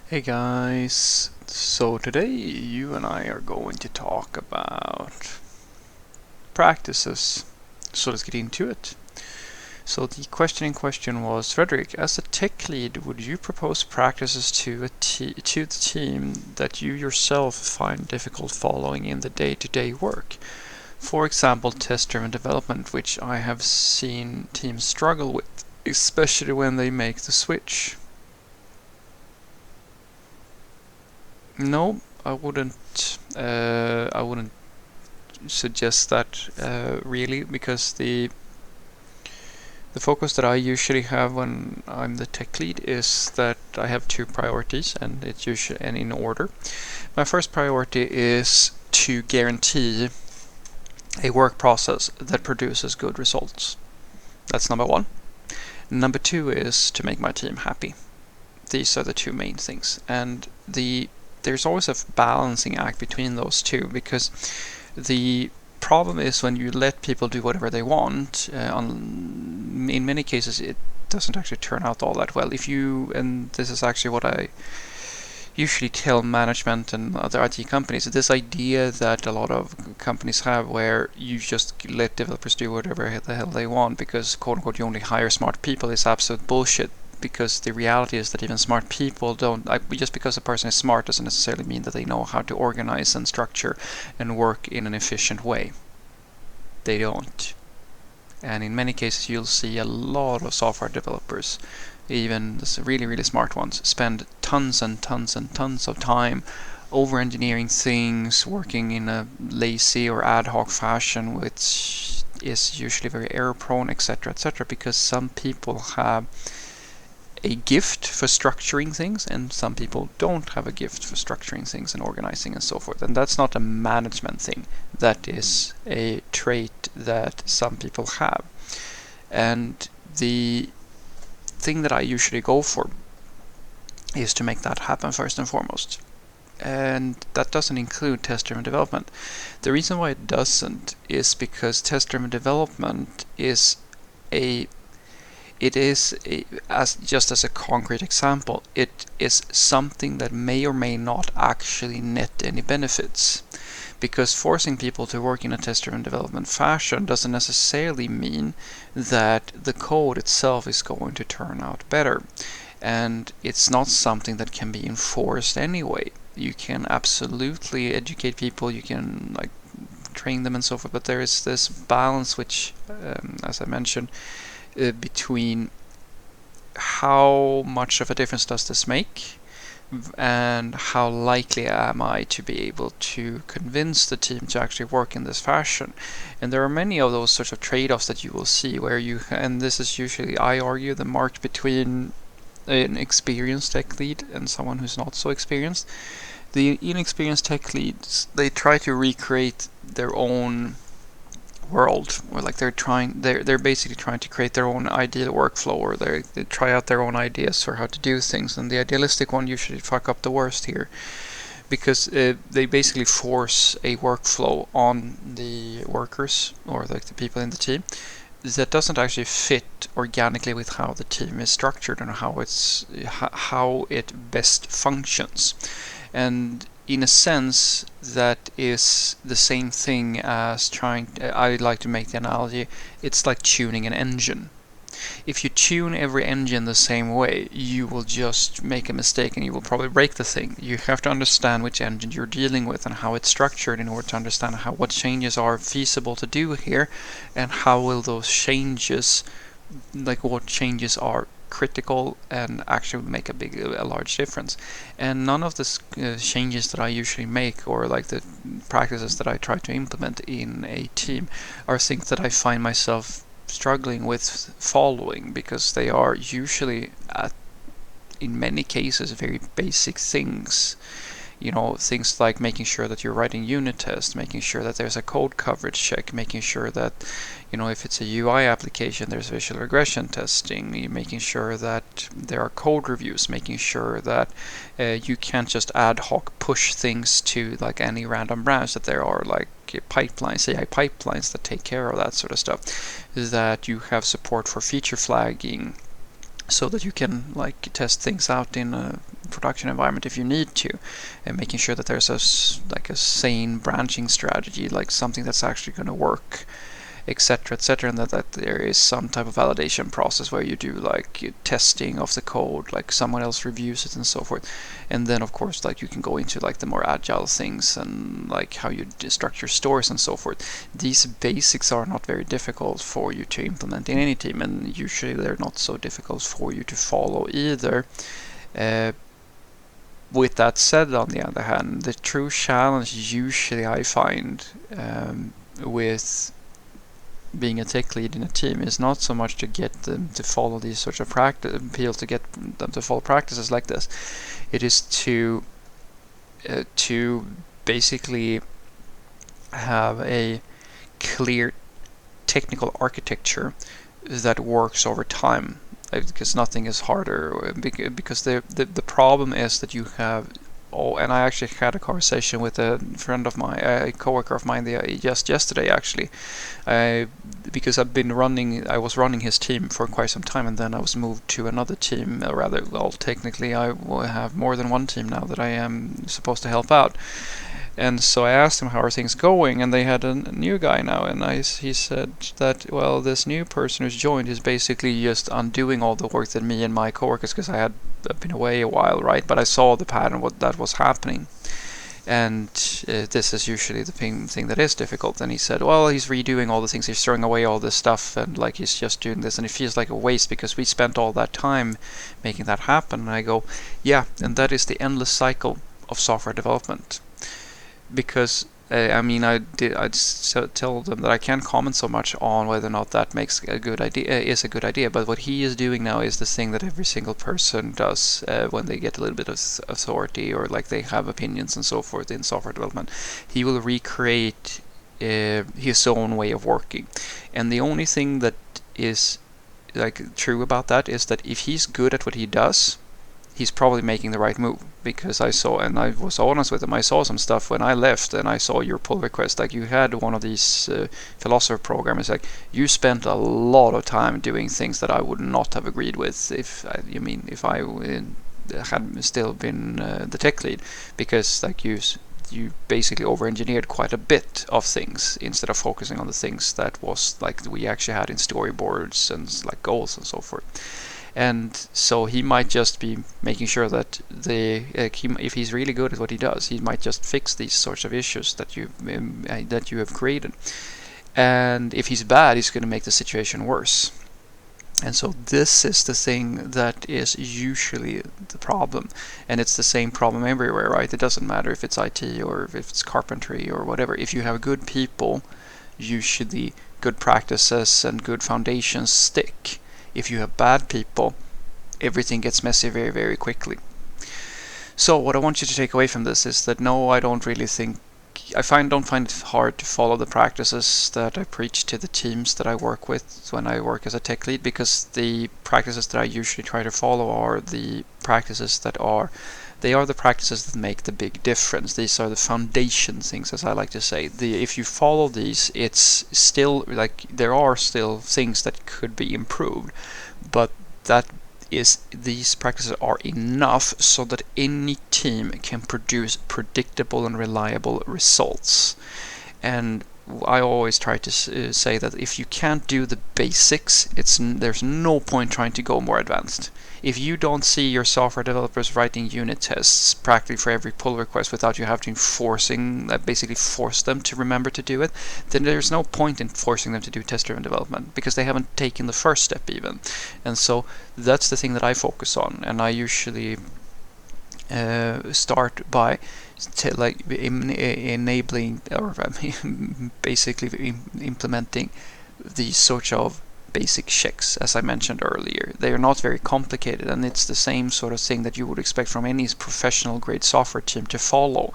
Hey guys, so today you and I are going to talk about practices. So let's get into it. So the question in question was, Frederick, as a tech lead, would you propose practices to the team that you yourself find difficult following in the day-to-day work? For example, test-driven development, which I have seen teams struggle with, especially when they make the switch. No, I wouldn't. I wouldn't suggest that really, because the focus that I usually have when I'm the tech lead is that I have two priorities, and it's usually and in order. My first priority is to guarantee a work process that produces good results. That's number one. Number two is to make my team happy. These are the two main things, and there's always a balancing act between those two, because the problem is when you let people do whatever they want. In many cases, it doesn't actually turn out all that well. And this is actually what I usually tell management and other IT companies, this idea that a lot of companies have, where you just let developers do whatever the hell they want because, quote unquote, you only hire smart people, is absolute bullshit. Because the reality is that even smart people don't, just because a person is smart doesn't necessarily mean that they know how to organize and structure and work in an efficient way. They don't. And in many cases, you'll see a lot of software developers, even the really, really smart ones, spend tons and tons and tons of time over engineering things, working in a lazy or ad hoc fashion, which is usually very error prone, etc., because some people have a gift for structuring things, and some people don't have a gift for structuring things and organizing and so forth. And that's not a management thing. That is a trait that some people have. And the thing that I usually go for is to make that happen first and foremost. And that doesn't include test-driven development. The reason why it doesn't is because test-driven development is as a concrete example, it is something that may or may not actually net any benefits. Because forcing people to work in a test-driven development fashion doesn't necessarily mean that the code itself is going to turn out better. And it's not something that can be enforced anyway. You can absolutely educate people, you can train them and so forth, but there is this balance which, as I mentioned, between how much of a difference does this make and how likely am I to be able to convince the team to actually work in this fashion. And there are many of those sorts of trade-offs that you will see where and this is usually, I argue, the mark between an experienced tech lead and someone who's not so experienced. The inexperienced tech leads, they try to recreate their own world, or they're basically trying to create their own ideal workflow, or they try out their own ideas for how to do things, and the idealistic one usually fuck up the worst here, because they basically force a workflow on the workers, or the people in the team, that doesn't actually fit organically with how the team is structured and how it best functions. And in a sense, that is the same thing as I like to make the analogy, it's like tuning an engine. If you tune every engine the same way, you will just make a mistake and you will probably break the thing. You have to understand which engine you're dealing with and how it's structured in order to understand what changes are feasible to do here, and how will those changes, what changes are critical and actually make a large difference. And none of the changes that I usually make, or the practices that I try to implement in a team, are things that I find myself struggling with following, because they are usually, in many cases, very basic things. Things like making sure that you're writing unit tests, making sure that there's a code coverage check, making sure that, if it's a UI application, there's visual regression testing, making sure that there are code reviews, making sure that you can't just ad hoc push things to any random branch, that there are pipelines, AI pipelines that take care of that sort of stuff, that you have support for feature flagging, so that you can test things out production environment if you need to, and making sure that there's a sane branching strategy, like something that's actually going to work, etc., etc., and that there is some type of validation process where you do like testing of the code, like someone else reviews it and so forth. And then of course like you can go into like the more agile things and like how you structure stores and so forth. These basics are not very difficult for you to implement in any team, and usually they're not so difficult for you to follow either. With that said, on the other hand, the true challenge usually I find with being a tech lead in a team is not so much to get them to follow these sorts of to get them to follow practices like this. It is to basically have a clear technical architecture that works over time, because nothing is harder. Because the problem is that you have. Oh, and I actually had a conversation with a friend of mine, a coworker of mine, just yesterday actually, because I was running his team for quite some time, and then I was moved to another team. Rather, well, technically I have more than one team now that I am supposed to help out. And so I asked him, how are things going? And they had a new guy now, and he said that, well, this new person who's joined is basically just undoing all the work that me and my coworkers, because I had been away a while, right? But I saw the pattern, what that was happening. And this is usually the thing that is difficult. And he said, well, he's redoing all the things, he's throwing away all this stuff, and like he's just doing this, and it feels like a waste because we spent all that time making that happen. And I go, yeah, and that is the endless cycle of software development. Because I'd tell them that I can't comment so much on whether or not that makes a good idea. But what he is doing now is the thing that every single person does when they get a little bit of authority, or like they have opinions and so forth in software development. He will recreate his own way of working, and the only thing that is like true about that is that if he's good at what he does, he's probably making the right move. Because I saw, and I was honest with him, I saw some stuff when I left, and I saw your pull request. Like, you had one of these philosopher programmers, like, you spent a lot of time doing things that I would not have agreed with if I had still been the tech lead, because like you basically over-engineered quite a bit of things instead of focusing on the things that was like we actually had in storyboards and like goals and so forth. And so he might just be making sure that if he's really good at what he does, he might just fix these sorts of issues that you have created. And if he's bad, he's going to make the situation worse. And so this is the thing that is usually the problem. And it's the same problem everywhere, right? It doesn't matter if it's IT or if it's carpentry or whatever. If you have good people, usually good practices and good foundations stick. If you have bad people, everything gets messy very, very quickly. So what I want you to take away from this is that no, I don't really think don't find it hard to follow the practices that I preach to the teams that I work with when I work as a tech lead, because the practices that I usually try to follow are the practices that are the practices that make the big difference. These are the foundation things, as I like to say. If you follow these, it's still like there are still things that could be improved, but these practices are enough so that any team can produce predictable and reliable results. And I always try to say that if you can't do the basics, there's no point trying to go more advanced. If you don't see your software developers writing unit tests practically for every pull request without you having to basically force them to remember to do it, then there's no point in forcing them to do test-driven development, because they haven't taken the first step even. And so that's the thing that I focus on, and I usually start by enabling or basically implementing these sorts of basic checks, as I mentioned earlier. They are not very complicated, and it's the same sort of thing that you would expect from any professional grade software team to follow,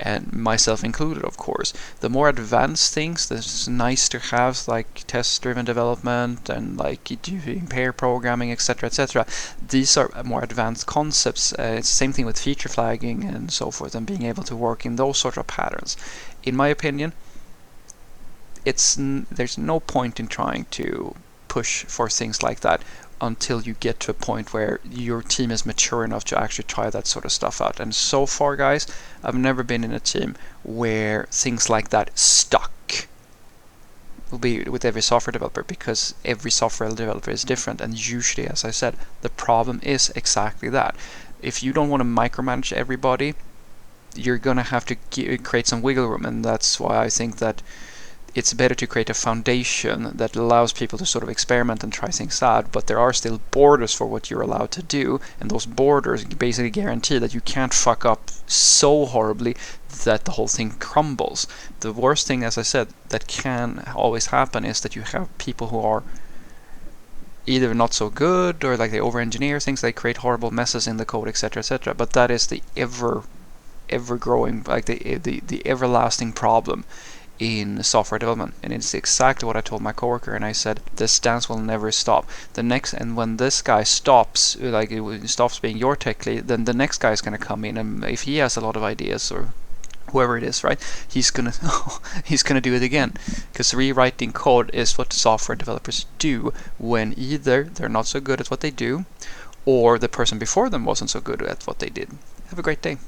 and myself included, of course. The more advanced things that's nice to have, like test-driven development and like doing pair programming, etc., etc., these are more advanced concepts. It's the same thing with feature flagging and so forth, and being able to work in those sort of patterns. In my opinion, there's no point in trying to push for things like that until you get to a point where your team is mature enough to actually try that sort of stuff out. And so far, guys, I've never been in a team where things like that stuck. Will be with every software developer, because every software developer is different, and usually, as I said, the problem is exactly that. If you don't want to micromanage everybody, you're gonna have to create some wiggle room, and that's why I think that it's better to create a foundation that allows people to sort of experiment and try things out, but there are still borders for what you're allowed to do, and those borders basically guarantee that you can't fuck up so horribly that the whole thing crumbles. The worst thing, as I said, that can always happen is that you have people who are either not so good, or like they over-engineer things, they create horrible messes in the code, etc., etc. But that is the ever-growing, like the everlasting problem in software development, and it's exactly what I told my coworker. And I said, this dance will never stop. And when this guy stops, like it stops being your tech lead, then the next guy is going to come in, and if he has a lot of ideas, or whoever it is, right, he's gonna do it again, because rewriting code is what software developers do when either they're not so good at what they do, or the person before them wasn't so good at what they did. Have a great day.